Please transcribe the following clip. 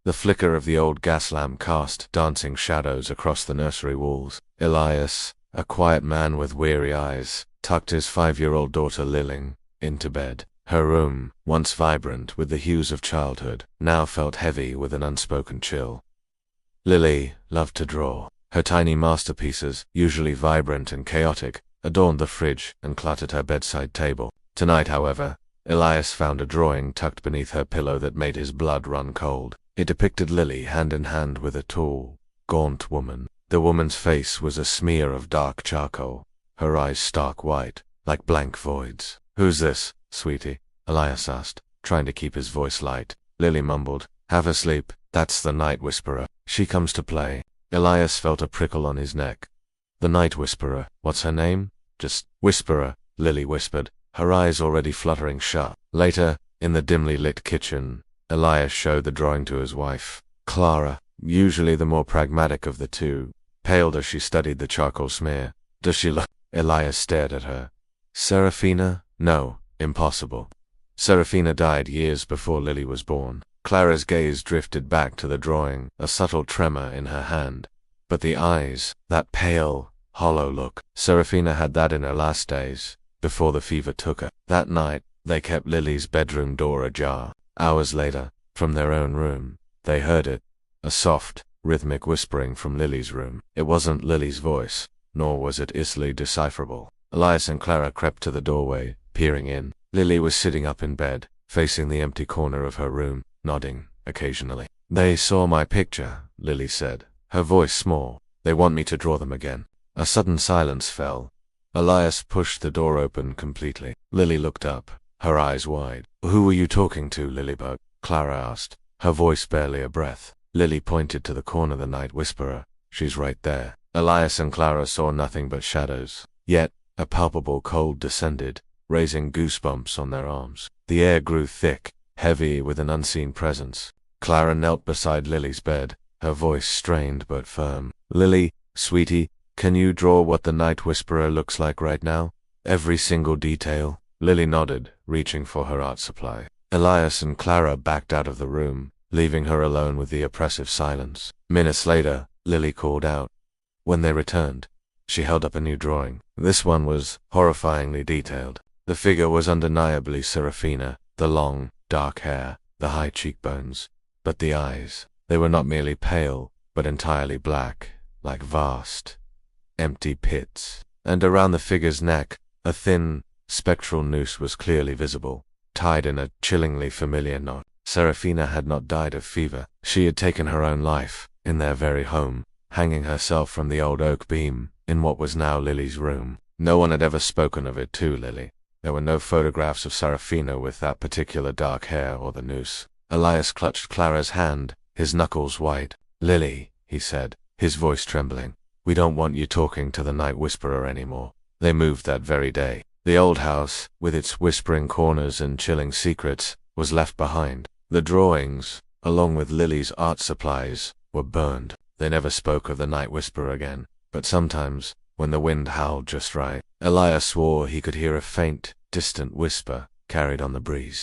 The flicker of the old gas lamp cast dancing shadows across the nursery walls. Elias, a quiet man with weary eyes, tucked his 5-year-old daughter Lily into bed. Her room, once vibrant with the hues of childhood, now felt heavy with an unspoken chill. Lily loved to draw. Her tiny masterpieces, usually vibrant and chaotic, adorned the fridge and cluttered her bedside table. Tonight, however, Elias found a drawing tucked beneath her pillow that made his blood run cold. It depicted Lily hand in hand with a tall, gaunt woman. The woman's face was a smear of dark charcoal, her eyes stark white, like blank voids. "Who's this, sweetie?" Elias asked, trying to keep his voice light. Lily mumbled, "Have a sleep. That's the Night Whisperer. She comes to play." Elias felt a prickle on his neck. "The Night Whisperer. What's her name?" "Just Whisperer," Lily whispered, her eyes already fluttering shut. Later, in the dimly lit kitchen, Elias showed the drawing to his wife. Clara, usually the more pragmatic of the two, paled as she studied the charcoal smear. "Does she look?" Elias stared at her. "Serafina? No, impossible. Serafina died years before Lily was born." Clara's gaze drifted back to the drawing, a subtle tremor in her hand. But the eyes, that pale, hollow look, Serafina had that in her last days, before the fever took her. That night, they kept Lily's bedroom door ajar. Hours later, from their own room, they heard it, a soft, rhythmic whispering from Lily's room. It wasn't Lily's voice, nor was it easily decipherable. Elias and Clara crept to the doorway, peering in. Lily was sitting up in bed, facing the empty corner of her room, nodding occasionally. "They saw my picture," Lily said, her voice small. "They want me to draw them again." A sudden silence fell. Elias pushed the door open completely. Lily looked up, her eyes wide. "Who were you talking to, Lilybug?" Clara asked, her voice barely a breath. Lily pointed to the corner, "The Night Whisperer. She's right there." Elias and Clara saw nothing but shadows. Yet, a palpable cold descended, raising goosebumps on their arms. The air grew thick, heavy with an unseen presence. Clara knelt beside Lily's bed, her voice strained but firm. "Lily, sweetie, can you draw what the Night Whisperer looks like right now? Every single detail?" Lily nodded, reaching for her art supply. Elias and Clara backed out of the room, leaving her alone with the oppressive silence. Minutes later, Lily called out. When they returned, she held up a new drawing. This one was horrifyingly detailed. The figure was undeniably Serafina, the long, dark hair, the high cheekbones. But the eyes, they were not merely pale, but entirely black, like vast, empty pits. And around the figure's neck, a thin, spectral noose was clearly visible, tied in a chillingly familiar knot. Serafina had not died of fever. She had taken her own life, in their very home, hanging herself from the old oak beam, in what was now Lily's room. No one had ever spoken of it to Lily. There were no photographs of Serafina with that particular dark hair or the noose. Elias clutched Clara's hand, his knuckles white. "Lily," he said, his voice trembling, "we don't want you talking to the Night Whisperer anymore." They moved that very day. The old house, with its whispering corners and chilling secrets, was left behind. The drawings, along with Lily's art supplies, were burned. They never spoke of the Night Whisperer again. But sometimes, when the wind howled just right, Elias swore he could hear a faint, distant whisper carried on the breeze.